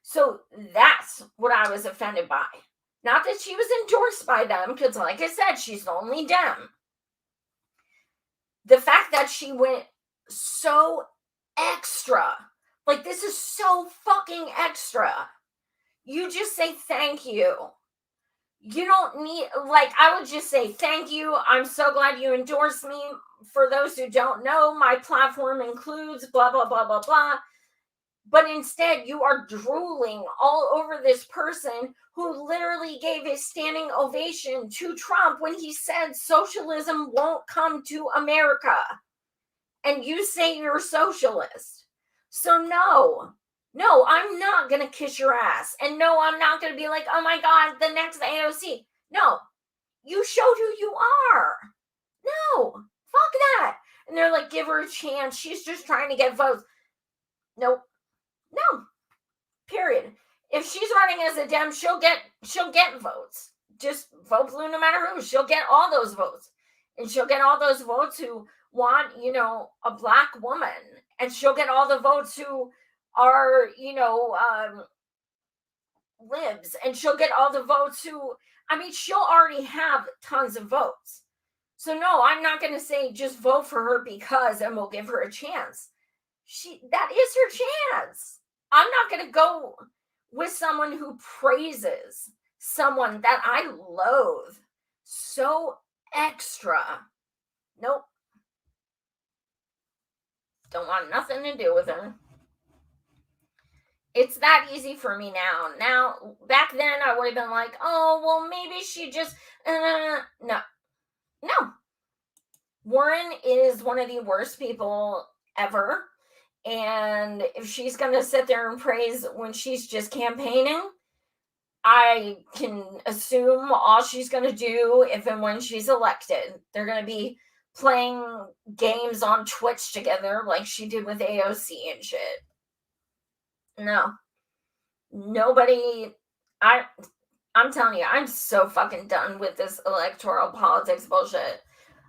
So that's what I was offended by. Not that she was endorsed by them, because like I said, she's the only Dem. The fact that she went so extra. Like, this is so fucking extra. You just say thank you. You don't need, like, I would just say thank you. I'm so glad you endorsed me. For those who don't know, my platform includes blah, blah, blah, blah, blah. But instead, you are drooling all over this person who literally gave a standing ovation to Trump when he said socialism won't come to America. and you say you're a socialist. So no, I'm not going to kiss your ass. And no, I'm not going to be like, oh my God, the next AOC. No, you showed who you are. No, fuck that. And they're like, give her a chance. She's just trying to get votes. Nope. No. Period. If she's running as a Dem, she'll get votes. Just vote blue no matter who. She'll get all those votes. And she'll get all those votes who want, a black woman. And she'll get all the votes who are, libs. And she'll get all the votes who, she'll already have tons of votes. So no, I'm not going to say just vote for her because, and we'll give her a chance. That is her chance. I'm not going to go with someone who praises someone that I loathe so extra. Nope. Don't want nothing to do with her. It's that easy for me now. Now, back then I would have been like, oh, well, maybe she just, no. Warren is one of the worst people ever. And if she's going to sit there and praise when she's just campaigning, I can assume all she's going to do if and when she's elected, they're going to be playing games on Twitch together like she did with AOC and shit. No. Nobody, I'm telling you, I'm so fucking done with this electoral politics bullshit.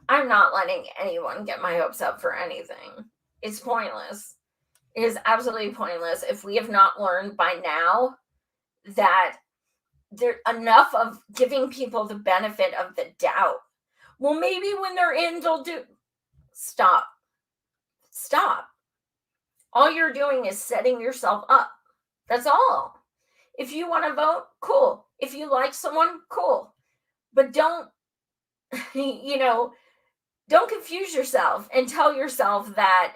I'm not letting anyone get my hopes up for anything. It's pointless. It is absolutely pointless if we have not learned by now that there's enough of giving people the benefit of the doubt. Well, maybe when they're in, they'll do. Stop. All you're doing is setting yourself up. That's all. If you want to vote, cool. If you like someone, cool. But don't, don't confuse yourself and tell yourself that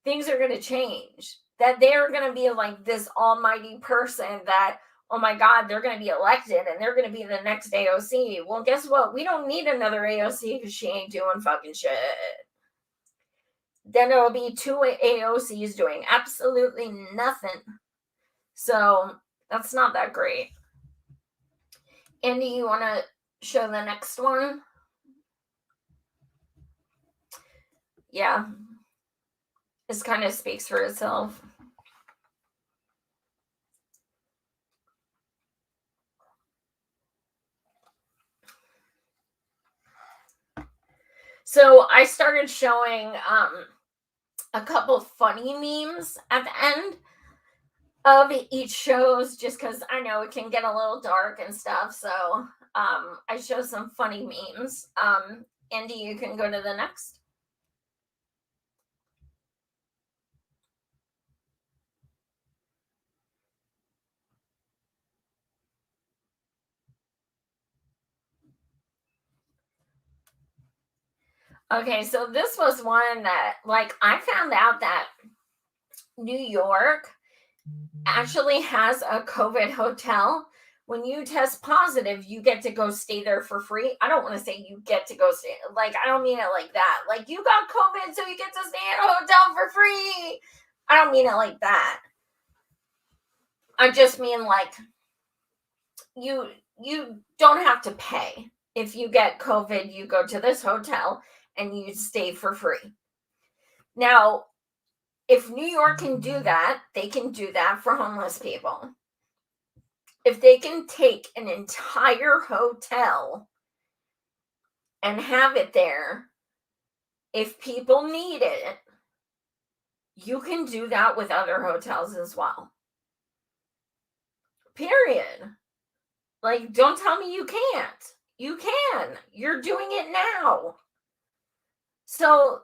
things are going to change, that they're going to be like this almighty person that, oh my God, they're going to be elected and they're going to be the next AOC. Well, guess what? We don't need another AOC because she ain't doing fucking shit. Then it'll be 2 AOCs doing absolutely nothing. So that's not that great. Andy, you want to show the next one? Yeah. This kind of speaks for itself. So I started showing a couple funny memes at the end of each shows just because I know it can get a little dark and stuff. So I show some funny memes. Andy, you can go to the next. Okay, so this was one that, I found out that New York actually has a COVID hotel. When you test positive, you get to go stay there for free. I don't want to say you get to go stay. I don't mean it like that. You got COVID, so you get to stay at a hotel for free. I don't mean it like that. I just mean, you don't have to pay. If you get COVID, you go to this hotel and you stay for free. Now, if New York can do that, they can do that for homeless people. If they can take an entire hotel and have it there, if people need it, you can do that with other hotels as well. Period. Don't tell me you can't. You can. You're doing it now. So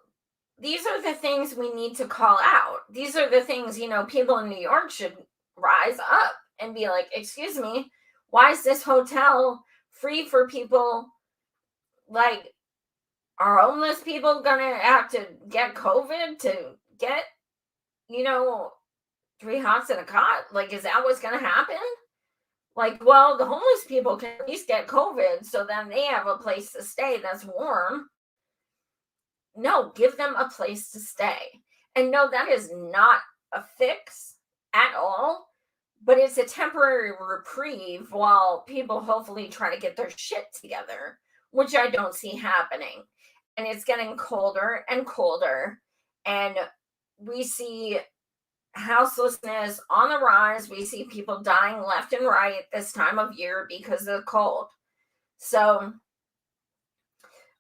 these are the things we need to call out. These are the things, people in New York should rise up and be like, excuse me, why is this hotel free for people? Are homeless people going to have to get COVID to get, 3 hots and a cot? Is that what's going to happen? Well, the homeless people can at least get COVID, so then they have a place to stay that's warm. no, give them a place to stay. And no, that is not a fix at all, but it's a temporary reprieve while people hopefully try to get their shit together, which I don't see happening. And it's getting colder and colder, and we see houselessness on the rise. We see people dying left and right this time of year because of the cold. So,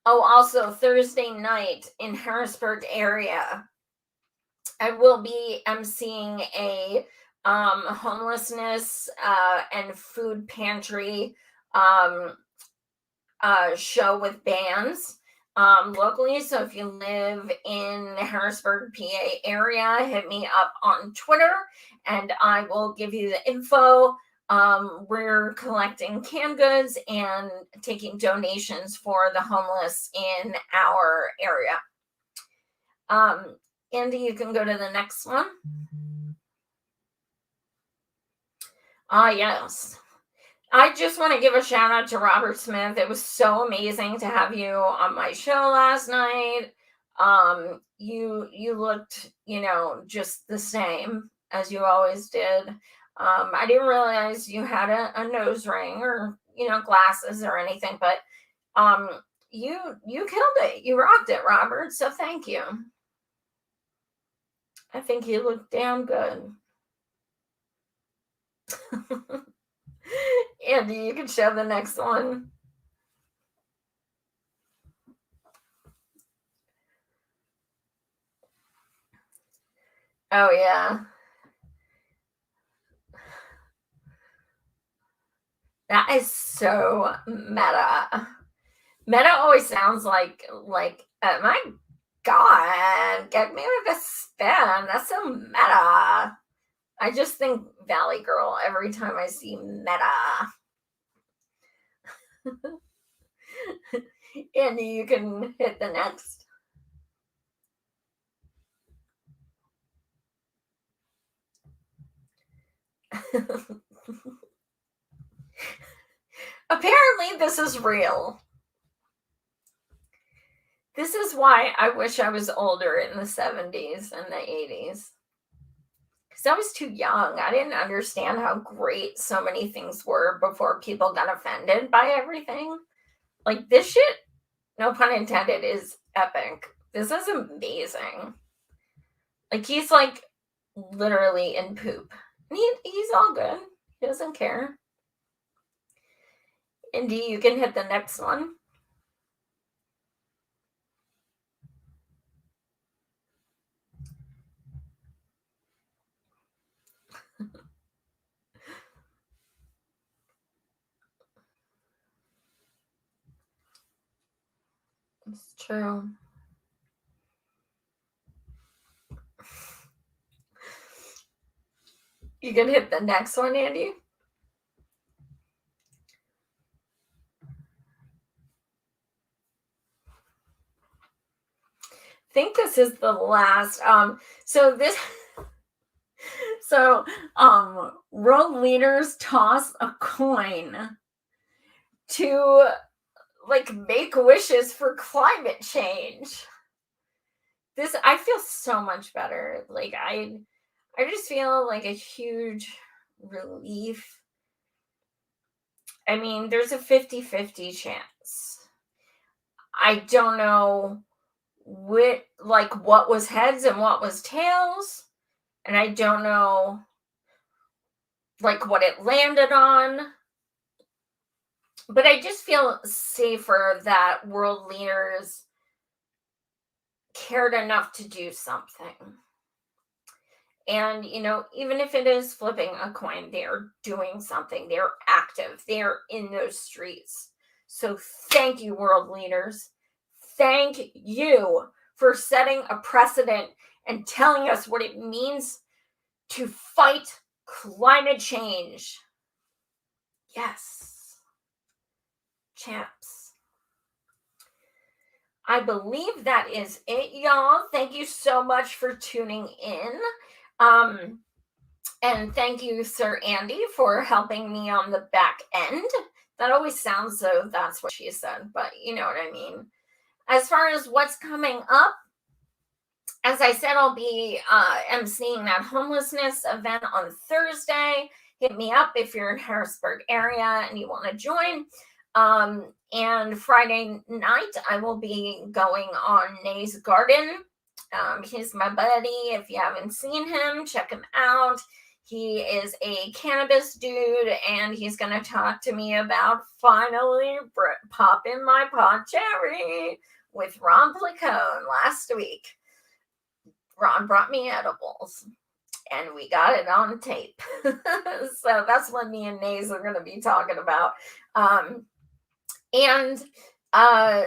also Thursday night in Harrisburg area, I will be emceeing a homelessness and food pantry show with bands locally. So if you live in the Harrisburg, PA area, hit me up on Twitter and I will give you the info. We're collecting canned goods and taking donations for the homeless in our area. Andy, you can go to the next one. Yes. I just want to give a shout out to Robert Smith. It was so amazing to have you on my show last night. You looked, just the same as you always did. I didn't realize you had a nose ring or, glasses or anything, but you killed it. You rocked it, Robert. So thank you. I think you look damn good. Andy, you can show the next one. Oh, yeah. That is so meta. Meta always sounds like oh my God, get me with a spin. That's so meta. I just think Valley Girl every time I see meta. Andy, you can hit the next. Apparently, this is real. This is why I wish I was older in the 70s and the 80s. Because I was too young. I didn't understand how great so many things were before people got offended by everything. Like, this shit, no pun intended, is epic. This is amazing. Like, he's like literally in poop. And he's all good. He doesn't care. Indy, you can hit the next one. It's true. You can hit the next one, Andy. I think this is the last. World leaders toss a coin to make wishes for climate change. I feel so much better. I just feel like a huge relief. I mean, there's a 50-50 chance. I don't know what was heads and what was tails. And I don't know what it landed on. But I just feel safer that world leaders cared enough to do something. And, even if it is flipping a coin, they're doing something. They're active. They're in those streets. So thank you, world leaders. Thank you for setting a precedent and telling us what it means to fight climate change. Yes. Champs. I believe that is it, y'all. Thank you so much for tuning in. And thank you, Sir Andy, for helping me on the back end. That always sounds so that's what she said, but you know what I mean. As far as what's coming up, as I said, I'll be emceeing that homelessness event on Thursday. Hit me up if you're in Harrisburg area and you want to join. And Friday night, I will be going on Nay's Garden. He's my buddy. If you haven't seen him, check him out. He is a cannabis dude, and he's going to talk to me about finally popping my pod cherry with Ron Placone last week. Ron brought me edibles, and we got it on tape. So that's what me and Nays are going to be talking about.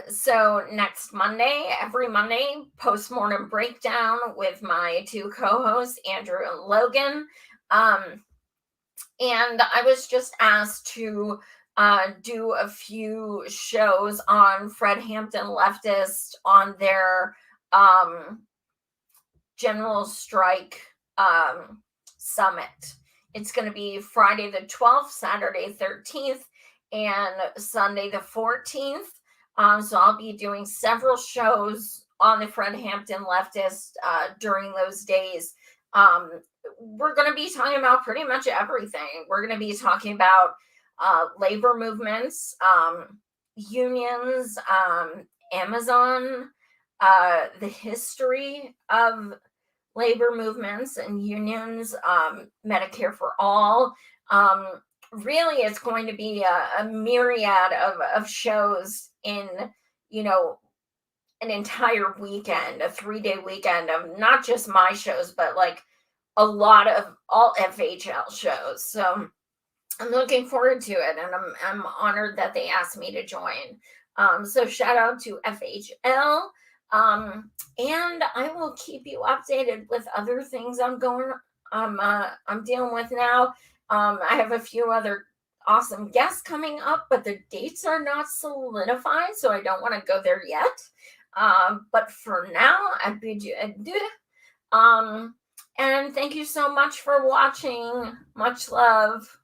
So next Monday, every Monday, postmortem breakdown with my two co-hosts, Andrew and Logan. And I was just asked to do a few shows on Fred Hampton Leftist on their General Strike Summit. It's going to be Friday the 12th, Saturday 13th, and Sunday the 14th. So I'll be doing several shows on the Fred Hampton Leftist during those days. We're going to be talking about pretty much everything. We're going to be talking about labor movements, unions, Amazon, the history of labor movements and unions, Medicare for All. Really, it's going to be a myriad of shows in, an entire weekend, a 3-day weekend of not just my shows, but like a lot of all FHL shows. So I'm looking forward to it, and I'm honored that they asked me to join. So shout out to FHL. And I will keep you updated with other things I'm dealing with now. I have a few other awesome guests coming up, but the dates are not solidified, so I don't want to go there yet. But for now, I bid you adieu. And thank you so much for watching. Much love.